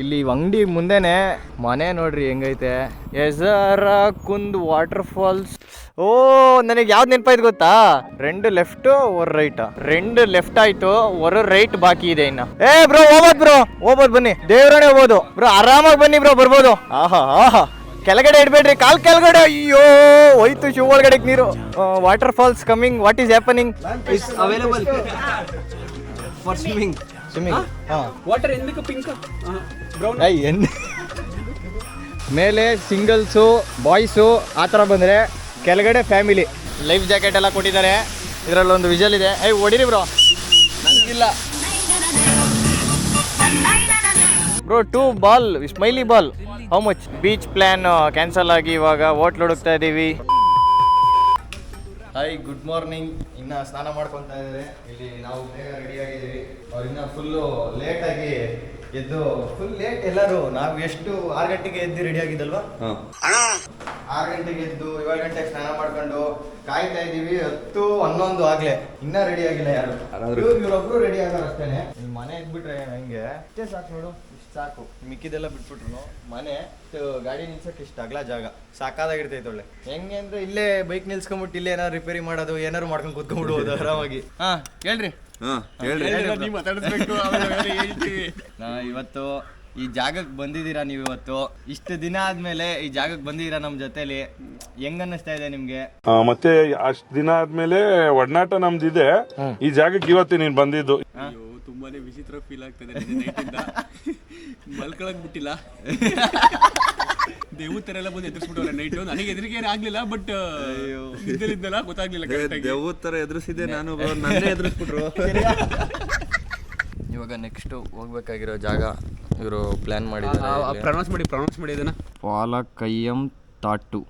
ಇಲ್ಲಿ ಅಂಗಡಿ ಮುಂದೆನೆ ಮನೆ ನೋಡ್ರಿ ಹೆಂಗೈತೆ. ಎಜರ ಕುಂದ್ ವಾಟರ್ ಫಾಲ್ಸ್. ಓ ನನಗೆ ಯಾವ್ದು ನೆನಪಾಯ್ತು ಗೊತ್ತಾ? 2 ಲೆಫ್ಟ್ 1 ರೈಟ್. 2 ಲೆಫ್ಟ್ ಆಯ್ತು, 1 ರೈಟ್ ಬಾಕಿ ಇದೆ ಇನ್ನ. ಬ್ರೋ ಹೋಗ್ಬೋದು ಬನ್ನಿ, ದೇವ್ರನೇ ಹೋಗ್ಬೋದು ಬ್ರೋ, ಆರಾಮಾಗಿ ಬನ್ನಿ ಬ್ರೋ, ಬರ್ಬೋದು. ಆಹಾ ಕೆಳಗಡೆ ಇಡ್ಬೇಡ್ರಿ, ಕಾಲ್ ಕೆಳಗಡೆ. ಅಯ್ಯೋ ಹೋಯ್ತು ಶಿವ ಒಳಗಡೆ ನೀರು. Waterfalls coming. What is happening? It's available for swimming. Water ఎందుకు ಪಿಂಕ್ ಬ್ರೌನ್? ಮೇಲೆ ಸಿಂಗಲ್ಸು ಬಾಯ್ಸು ಆ ಥರ ಬಂದರೆ, ಕೆಳಗಡೆ ಫ್ಯಾಮಿಲಿ. ಲೈಫ್ ಜಾಕೆಟ್ ಎಲ್ಲ ಕೊಟ್ಟಿದ್ದಾರೆ. ಇದರಲ್ಲೊಂದು ವಿಜಲ್ ಇದೆ. ಹೊಡಿರಿ ಬ್ರೋ. ನಂಗಿಲ್ಲ bro. 2 ball smiley ball. How much? Beach plan cancel ಆಗಿ ಇವಾಗ ಹೋಟ್ಲ್ ಹುಡುಕ್ತಾ ಇದ್ದೀವಿ. Hi, good morning. ಇನ್ನು ಸ್ನಾನ ಮಾಡ್ಕೊತಾ ಇದ್ದಾರೆ. ಇಲ್ಲಿ ನಾವು ಬೇಗ ರೆಡಿ ಆಗಿದ್ದೀವಿ. ಅವ್ರು ಇನ್ನೂ ಫುಲ್ಲು ಲೇಟಾಗಿ ಎದ್ದು, ಫುಲ್ ಲೇಟ್ ಎಲ್ಲರೂ. ನಾವು ಎಷ್ಟು 6 ಗಂಟೆಗೆ ಎದ್ದು ರೆಡಿ ಆಗಿದ್ದಲ್ವಾ? 6 ಗಂಟೆಗೆ ಎದ್ದು 7 ಗಂಟೆಗೆ ಸ್ನಾನ ಮಾಡ್ಕೊಂಡು ಕಾಯ್ತಾ ಇದ್ದೀವಿ. 10, 11 ಆಗ್ಲೇ ಇನ್ನೂ ರೆಡಿ ಆಗಿಲ್ಲ ಯಾರು. ಇವ್ರೊಬ್ರು ರೆಡಿ ಆಗೋರು ಅಷ್ಟೇನೆ. ನಿಮ್ಮ ಮನೆ ಎದ್ಬಿಟ್ರೆ ಹೆಂಗೆ? ಇಷ್ಟೇ ಸಾಕು ನೋಡು, ಇಷ್ಟು ಸಾಕು. ಮಿಕ್ಕಿದೆಲ್ಲ ಬಿಟ್ಬಿಟ್ರು. ಮನೆ ಗಾಡಿ ನಿಲ್ಸಕ್ಕೆ ಇಷ್ಟ ಅಗಲ ಜಾಗ ಸಾಕಾದಾಗಿರ್ತೈತೆ. ಒಳ್ಳೆ ಹೆಂಗೆ ಅಂದ್ರೆ ಇಲ್ಲೇ ಬೈಕ್ ನಿಲ್ಸ್ಕೊಂಬಿಟ್ಟು ಇಲ್ಲೇ ಏನಾರು ರಿಪೇರಿ ಮಾಡೋದು, ಏನಾರು ಮಾಡ್ಕೊಂಡು ಕೂತ್ಕೊಂಡ್ಬಿಡ್ಬೋದು ಆರಾಮಾಗಿ. ಹೇಳ್ರಿ. ಇವತ್ತು ಈ ಜಾಗಕ್ಕೆ ಬಂದಿದ್ದೀರಾ ನೀವು. ಇವತ್ತು ಇಷ್ಟು ದಿನ ಆದ್ಮೇಲೆ ಈ ಜಾಗಕ್ಕೆ ಬಂದಿದ್ದೀರಾ ನಮ್ಮ ಜೊತೆಲಿ. ಹೆಂಗ್ ಅನ್ನಿಸ್ತಾ ಇದೆ ನಿಮ್ಗೆ? ಮತ್ತೆ ಅಷ್ಟ್ ದಿನ ಆದ್ಮೇಲೆ ಒಡನಾಟ ನಮ್ದಿದೆ. ಈ ಜಾಗಕ್ಕೆ ಇವತ್ತು ನೀನ್ ಬಂದಿದ್ದು ತುಂಬಾನೇ ವಿಚಿತ್ರ ಫೀಲ್ ಆಗ್ತದೆ. ಮಲ್ಕೊಳಕ್ ಬಿಟ್ಟಿಲ್ಲ, ದೇವು ತರ ಎಲ್ಲ ಬಂದು ಎದುರಿಸ್ಬಿಟ್ಟವ್ರೆ ನೈಟು. ನನಗೆ ಎದುರಿಗೆ ಆಗ್ಲಿಲ್ಲ, ಬಟ್ ಇದ್ದಲ್ಲ ಗೊತ್ತಾಗ್ಲಿಲ್ಲ. ದೇವು ತರ ಎದುರಿಸಿದೆ ನಾನು, ನನ್ನೇ ಎದುರಿಸ್ಬಿಟ್ರು. ಇವಾಗ ನೆಕ್ಸ್ಟ್ ಹೋಗ್ಬೇಕಾಗಿರೋ ಜಾಗ ಇವರು ಪ್ಲಾನ್ ಮಾಡಿದ್ದಾರೆ. ಪ್ರೊನೌನ್ಸ್ ಮಾಡಿ ಇದನ್ನ. ಪಾಲಕಯ್ಯಂ ತಟ್ಟು.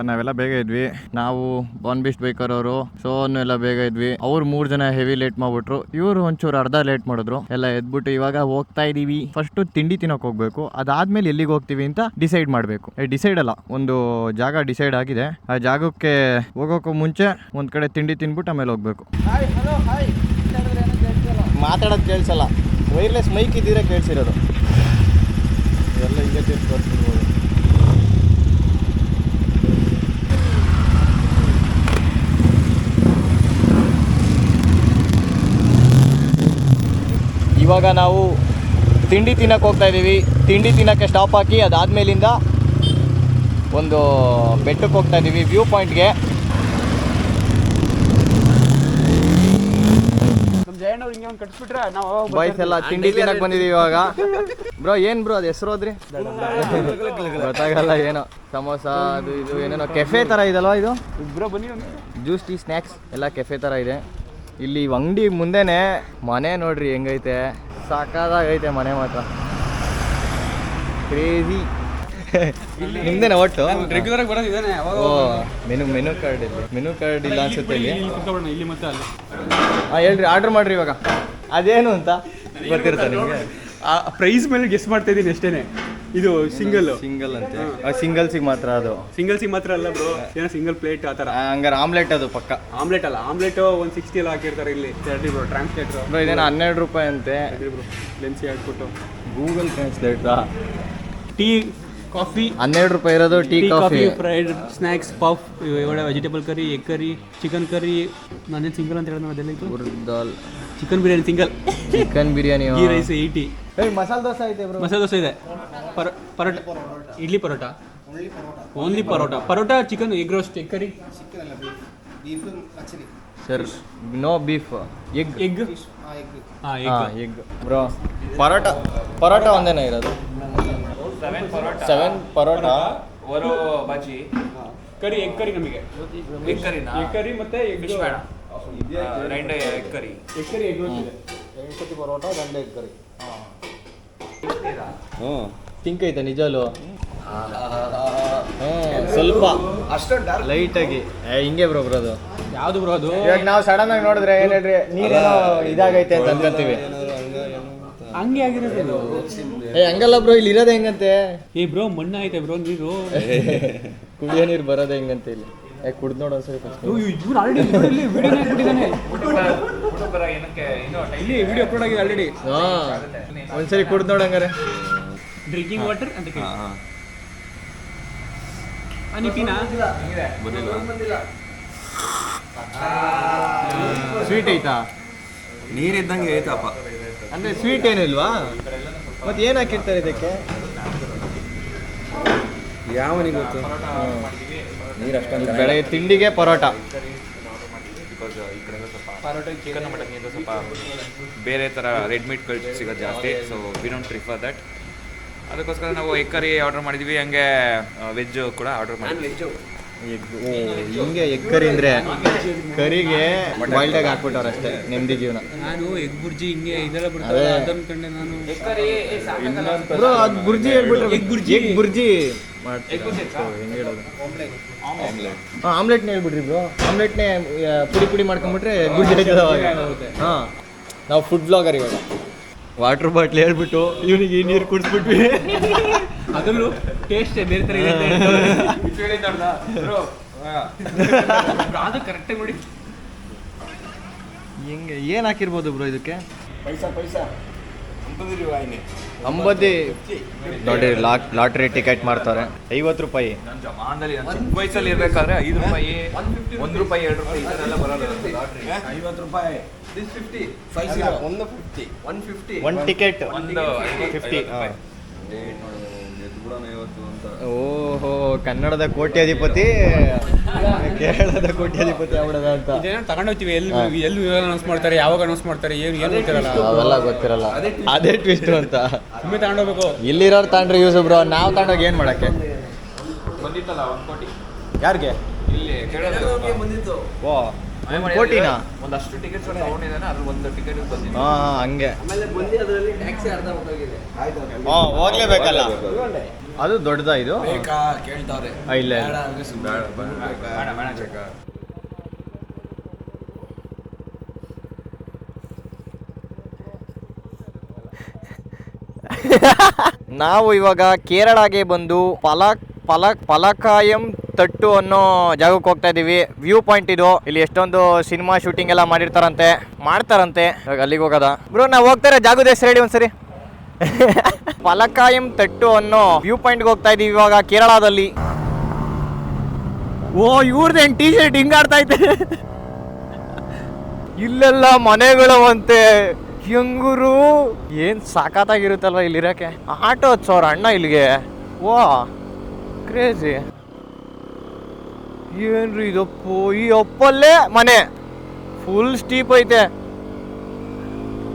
ನಾವೆಲ್ಲ ಬೇಗ ಇದ್ವಿ. ನಾವು ಬಾನ್ ಬೀಸ್ಟ್ ಬೈಕರ್ ಅವರು, ಸೋನ್ ಎಲ್ಲ ಬೇಗ ಇದ್ವಿ. ಅವ್ರು 3 ಜನ ಹೆವಿ ಲೇಟ್ ಮಾಡ್ಬಿಟ್ರು. ಇವ್ರು ಒಂಚೂರು ಅರ್ಧ ಲೇಟ್ ಮಾಡಿದ್ರು. ಎಲ್ಲ ಎದ್ಬಿಟ್ಟು ಇವಾಗ ಹೋಗ್ತಾ ಇದೀವಿ. ಫಸ್ಟ್ ತಿಂಡಿ ತಿನ್ನೋಕೆ ಹೋಗ್ಬೇಕು. ಅದಾದ್ಮೇಲೆ ಎಲ್ಲಿಗೆ ಹೋಗ್ತೀವಿ ಅಂತ ಡಿಸೈಡ್ ಮಾಡಬೇಕು. ಡಿಸೈಡ್ ಅಲ್ಲ, ಒಂದು ಜಾಗ ಡಿಸೈಡ್ ಆಗಿದೆ. ಆ ಜಾಗಕ್ಕೆ ಹೋಗೋಕ್ಕೂ ಮುಂಚೆ ಒಂದ್ ಕಡೆ ತಿಂಡಿ ತಿನ್ಬಿಟ್ಟು ಆಮೇಲೆ ಹೋಗ್ಬೇಕು. ಮಾತಾಡೋದು ಕೇಳಿಸಲ್ಲ, ವೈರ್ಲೆಸ್ ಮೈಕ್ ಇದ್ದಿದ್ರೆ ಕೇಳಿಸಿರೋದು. ಎಲ್ಲ ಹಿಂಗೆ ತಿರ್ಸ್ಕೊಡ್ತಿರ್ಬೋದು. ಇವಾಗ ನಾವು ತಿಂಡಿ ತಿನ್ನಕ್ಕೆ ಹೋಗ್ತಾ ಇದ್ದೀವಿ. ತಿಂಡಿ ತಿನ್ನೋಕ್ಕೆ ಸ್ಟಾಪ್ ಹಾಕಿ ಅದಾದ್ಮೇಲಿಂದ ಒಂದು ಬೆಟ್ಟಕ್ಕೆ ಹೋಗ್ತಾ ಇದ್ದೀವಿ, ವ್ಯೂ ಪಾಯಿಂಟ್ಗೆ. ಬಾಯ್ಸ್ ಎಲ್ಲ ತಿಂಡಿ ತಿನ್ನಕ್ಕೆ ಬಂದಿದ್ದೀವಿ ಇವಾಗ. ಬ್ರೋ ಏನು ಬ್ರೋ ಅದು ಹೆಸರು ಹೋದ್ರಿ? ಗೊತ್ತಾಗಲ್ಲ. ಏನೋ ಸಮೋಸ ಅದು ಇದು ಏನೇನೋ ಕೆಫೆ ಥರ ಇದಲ್ವಾ ಇದು? ಜ್ಯೂಸ್ ಟೀ ಸ್ನ್ಯಾಕ್ಸ್ ಎಲ್ಲ ಕೆಫೆ ಥರ ಇದೆ. ಇಲ್ಲಿ ಅಂಗಡಿ ಮುಂದೆನೆ ಮನೆ ನೋಡ್ರಿ ಹೆಂಗೈತೆ. ಸಾಕಾದಾಗೈತೆ ಮನೆ ಮಾತ್ರ. ಕ್ರೇಜಿ. ನಿಮ್ದೇನ ಒಟ್ಟು ರೆಗ್ಯುಲರ್ ಆಗಿ ಬರೋದಿದ್ದಾನೆ. ಮೆನು ಕಾರ್ಡ್ ಇಲ್ಲ ಅನ್ಸುತ್ತೆ ಇಲ್ಲಿ. ಇಲ್ಲಿ ಮತ್ತೆ ಅಲ್ಲಿ. ಹೇಳ್ರಿ, ಆರ್ಡರ್ ಮಾಡ್ರಿ ಇವಾಗ. ಅದೇನು ಅಂತ ಗೊತ್ತಿರ್ತಾ ನಿಮಗೆ? ಪ್ರೈಸ್ ಮೇಲೆ ಗೆಸ್ ಮಾಡ್ತಾ ಇದ್ದೀನಿ ಅಷ್ಟೇನೆ. ಇದು ಸಿಂಗಲ್ ಅಂತೆ. ಸಿಂಗಲ್ಸಿಗೆ ಮಾತ್ರ ಅದು? ಸಿಂಗಲ್ಸಿಗೆ ಮಾತ್ರ ಅಲ್ಲ ಬ್ರೋ, ಏನೋ ಸಿಂಗಲ್ ಪ್ಲೇಟ್ ಆ ಥರ. ಹಂಗಾರೆ ಆಮ್ಲೆಟ್ ಅದು ಪಕ್ಕ? ಆಮ್ಲೆಟ್ ಅಲ್ಲ, ಆಮ್ಲೆಟ್ 160 ಎಲ್ಲ ಹಾಕಿರ್ತಾರೆ ಇಲ್ಲಿ. ಬ್ರೋ ಟ್ರಾನ್ಸ್ಲೇಟರ್ ಬ್ರೋ ಇದೇನೋ 12 ರೂಪಾಯಿ ಅಂತೆ. ಬ್ರೋ ಲೆನ್ಸಿ ಹಾಕ್ಬಿಟ್ಟು ಗೂಗಲ್ ಟ್ರಾನ್ಸ್ಲೇಟ್ರಾ? ಟೀ ಕಾಫಿ 12 ರೂಪಾಯಿ ಇರೋದು. Tea coffee, fried snacks, puff, vegetable curry, egg curry, chicken curry. ನಾನೇನು ಸಿಂಗಲ್ ಅಂತ ಹೇಳಿದ್ರೆ ಅದೆಲ್ಲ ಇತ್ತು. ಉರ್ದಾಲ್ chicken biryani single. Chicken biryani. Ghee rice 80. Masala dosa ಐತೆ ಬ್ರೋ? ಮಸಾಲೆ ದೋಸೆ ಇದೆ. Paratha, idli paratha, only paratha, chicken, egg roast, egg curry. Sir no beef, egg. Egg bro paratha ಒಂದೇನ ಇರೋದು? 7 ಪರೋಟ, ಬಾಜಿ, ಕರಿ, ಎಗ್ ಕರಿ. ನಮಗೆ ಎಗ್ ಕರಿ ಮತ್ತೆ ಎಗ್ ಬೇಡ. 2 ಎಗ್ ಕರಿ, ಎಗ್ ರೋಸ್ಟ್ ಇದೆ. 2 ಪರೋಟ, 2 ಎಗ್ ಕರಿ. ತಿಂಕ್ ಐತೆ ನಿಜಲು. ಸ್ವಲ್ಪ ಅಷ್ಟೊಂದು ಲೈಟಾಗಿ ಹಿಂಗೆ ಬ್ರೋ ಬರೋದು. ಯಾವ್ದು ಬ್ರೋ ಅದು? ಇವಾಗ ನಾವು ಸಡನ್ ಆಗಿ ನೋಡಿದ್ರೆ ಏನ್ ಹೇಳ್ರಿ ನೀರೇನೋ ಇದಾಗೈತೆ ಅಂತ ಅನ್ಕೊಂತೀವಿ. ಹಂಗೆ ಆಗಿರೋದು. ಹಂಗಲ್ಲ ಬ್ರೋ, ಇಲ್ಲಿ ಇರೋದೇ ಹೆಂಗಂತೆ. ಏ ಬ್ರೋ ಮಣ್ಣ ಐತೆ ಬ್ರೋ ನೀರು. ಕುಡಿಯೋ ನೀರು ಬರೋದೇ ಹೆಂಗಂತೆ ಇಲ್ಲಿ. ಕುಡ್ದು ನೋಡು ಒಂದ್ಸರಿ. ಇವ್ರು ಆಲ್ರೆಡಿ ವಿಡಿಯೋ ಹಾಕ್ಬಿಟ್ಟಿದ್ದಾನೆ. ಏನಕ್ಕೆ ಇಲ್ಲಿ ವಿಡಿಯೋ ಅಪ್ಲೋಡ್ ಆಗಿದೆ ಆಲ್ರೆಡಿ. ಒಂದ್ಸರಿ ಕುಡ್ದು ನೋಡಂಗಾರೆ. ಡ್ರಿಂಕಿಂಗ್ ವಾಟರ್ ಅಂತ ಕೇಳಿ. ಅನಿಪಿನಾ ಸ್ವೀಟ್ ಐತಾ? ನೀರಿದ್ದಂಗೆ ಐತಪ್ಪ. ಅಂದ್ರೆ ಸ್ವೀಟ್ ಏನು ಇಲ್ವಾ? ಮತ್ತೆ ಏನ್ ಹಾಕಿರ್ತಾರೆ ಇದಕ್ಕೆ? ಯಾವನಿಗೆ ಗೊತ್ತು? ನೀರು ಅಷ್ಟೊಂದು ಬೆಳಗ್ಗೆ ತಿಂಡಿಗೆ ಪರೋಟ. ಪರೋಟ ಚಿಕನ್ ಮಟನ್ಗಿಂತ ಸ್ವಲ್ಪ ಬೇರೆ ಥರ ರೆಡ್ ಮೀಟ್ ಸಿಗೋದು ಜಾಸ್ತಿ. So we don't prefer that. ಅದಕ್ಕೋಸ್ಕರ ನಾವು ಎಗ್ ಕರಿ ಆರ್ಡರ್ ಮಾಡಿದ್ವಿ. ಹಂಗೆ ವೆಜ್ ಕೂಡ ಆರ್ಡರ್ ಮಾಡಿದ್ವಿ. ಹಿಂಗೆ ಎಗ್ ಕರಿ ಅಂದ್ರೆ ಕರಿಗೆ ಬಾಯ್ಲ್ಡ್ ಆಗಿ ಹಾಕ್ಬಿಟ್ಟವ್ರೆ ಅಷ್ಟೇ, ನೆಮ್ಮದಿ ಜೀವನ. ನಾನು ಎಗ್ ಬುರ್ಜಿ ಹಿಂಗೆ ಇದೆಲ್ಲ ಬಿಡ್ತಾರೆ ಅದನ್ನ ಕಂಡೆ ನಾನು. ಬ್ರೋ ಅದು ಬುರ್ಜಿ ಹೇಳ್ಬಿಟ್ರೆ ಎಗ್ ಬುರ್ಜಿ. ಎಗ್ ಬುರ್ಜಿ ಹೆಂಗೆ ಹೇಳೋದು? ಆಮ್ಲೆಟ್ನೇ ಹೇಳ್ಬಿಡ್ರಿ ಬ್ರೋ. ಆಮ್ಲೆಟ್ನೇ ಪುಡಿ ಮಾಡ್ಕೊಂಡ್ಬಿಟ್ರೆ ಎಗ್ ಬುರ್ಜಿ ಆಯ್ತದ ಅವಾಗ. ಹಾಂ, ನಾವು ಫುಡ್ ಬ್ಲಾಗರ್ ಇವಾಗ. ವಾಟರ್ ಬಾಟ್ಲ್ ಹೇಳ್ಬಿಟ್ಟು ಇವನಿಗೆ ಈ ನೀರು ಕುಡಿಸ್ಬಿಟ್ವಿ. ಅದರಲ್ಲೂ ಟೇಸ್ಟ್ ಬೇರೆ ಥರ ಇದೆ. ಅದು ಕರೆಕ್ಟಾಗಿ ನೋಡಿ ಹಿಂಗೆ ಏನು ಹಾಕಿರ್ಬೋದು ಬ್ರೋ ಇದಕ್ಕೆ? ಪೈಸಾ ಅಂಬದಿ ನೋಡಿ. ಲಾಟ್ರಿ ಟಿಕೆಟ್ ಮಾಡ್ತಾರೆ 50 ರೂಪಾಯಿ. ನನ್ನ ಜಮಾನದಲ್ಲಿ ನಾನು ಚಿಕ್ಕ ವಯಸ್ಸಲ್ಲಿ ಇರಬೇಕಾದ್ರೆ 5 ರೂಪಾಯಿ, 1 ರೂಪಾಯಿ, 2 ರೂಪಾಯಿ ಈ ಥರ ಎಲ್ಲ ಬರೋದು. 50 ರೂಪಾಯಿ, 50, 150, 150, ಒಂದು ಟಿಕೆಟ್ ಒಂದು 50. ಓಹೋ, ಕನ್ನಡದ ಕೋಟ್ಯಾಧಿಪತಿ ಕೇರಳದ ಕೋಟ್ಯಾಧಿಪತಿ ಆಗ್ಬಿಡದ ಅಂತ. ಇದೇನೋ ತಗೊಂಡೋಗ್ತೀವಿ. ಎಲ್ಲಿ ಅನೌನ್ಸ್ ಮಾಡ್ತಾರೆ, ಯಾವಾಗ ಅನೌನ್ಸ್ ಮಾಡ್ತಾರೆ, ಏನು ಗೊತ್ತಿರಲ್ಲ. ಅವೆಲ್ಲ ಗೊತ್ತಿರಲ್ಲ. ಅದೇ ಟ್ವಿಸ್ಟ್ ಅಂತ. ಸುಮ್ಮನೆ ತಗೊಂಡೋಗ್ಬೇಕು. ಇಲ್ಲಿರೋರು ತಗೊಂಡ್ರೆ ಯೂಸ್ ಬ್ರೋ. ನಾವು ತಗೊಂಡೋಗಿ ಏನು ಮಾಡಕ್ಕೆ? ಬಂದಿತ್ತಲ್ಲ 1 ಕೋಟಿ ಯಾರಿಗೆ? ಇಲ್ಲಿ ಕೇರಳದಲ್ಲಿ ಬಂದಿತ್ತು. ಓ, 1 ಕೋಟಿನಾ? ಒಂದಷ್ಟು ಟಿಕೆಟ್ಸ್ ತಗೊಂಡಿದ್ದಾನೆ. ಅದ್ರ ಒಂದು ಟಿಕೆಟ್ ಬಂದಿದೆ. ಹಾಂ, ಹಂಗೆ. ಆಮೇಲೆ ಬಂದು ಅದರಲ್ಲಿ ಟ್ಯಾಕ್ಸಿ ಅರ್ಧ ಹೊಟ್ಟೋಗಿದೆ. ಹಾಂ, ಹೋಗ್ಲೇಬೇಕಲ್ಲ. ಅದು ದೊಡ್ಡದಾ ಇದು? ಬೇಕಾ ಕೇಳ್ತಾವ್ರೆ. ಇಲ್ಲ ಬೇಡ ಅಂದ್ರೆ ಸುಮ್ಮನೆ ನಾವು ಇವಾಗ ಕೇರಳಗೆ ಬಂದು ಪಲಕಾಯಂ ತಟ್ಟು ಅನ್ನೋ ಜಾಗಕ್ಕೆ ಹೋಗ್ತಾ ಇದೀವಿ. ವ್ಯೂ ಪಾಯಿಂಟ್ ಇದು. ಇಲ್ಲಿ ಎಷ್ಟೊಂದು ಸಿನಿಮಾ ಶೂಟಿಂಗ್ ಎಲ್ಲ ಮಾಡ್ತಾರಂತೆ. ಇವಾಗ ಅಲ್ಲಿಗೆ ಹೋಗೋದ ಬ್ರೋ. ನಾವು ಹೋಗ್ತಾರೆ ಜಾಗದ ಹೆಸರು ಹೇಳಿ ಒಂದ್ಸರಿ. ಪಲಕಾಯಂ ತಟ್ಟು ಅನ್ನೋ ವ್ಯೂ ಪಾಯಿಂಟ್ಗೆ ಹೋಗ್ತಾ ಇದೀವಿ ಇವಾಗ ಕೇರಳದಲ್ಲಿ. ಓ, ಇವ್ರದ್ದೇನು ಟೀ ಶರ್ಟ್ ಹಿಂಗಾಡ್ತಾ ಐತೆ. ಇಲ್ಲೆಲ್ಲ ಮನೆಗಳವಂತೆ. ಹೆಂಗೂರು ಏನ್ ಸಾಕಾಗಿರುತ್ತಲ್ವ ಇಲ್ಲಿರಕ್ಕೆ. ಆಟೋ ಹಚ್ಚೋರ ಅಣ್ಣ ಇಲ್ಲಿಗೆ. ವಾ, ಕ್ರೇಜಿ. ಏನ್ರಿ ಇದಪ್ಪು? ಈ ಅಪ್ಪಲ್ಲೇ ಮನೆ ಫುಲ್ ಸ್ಟೀಪ್ ಐತೆ.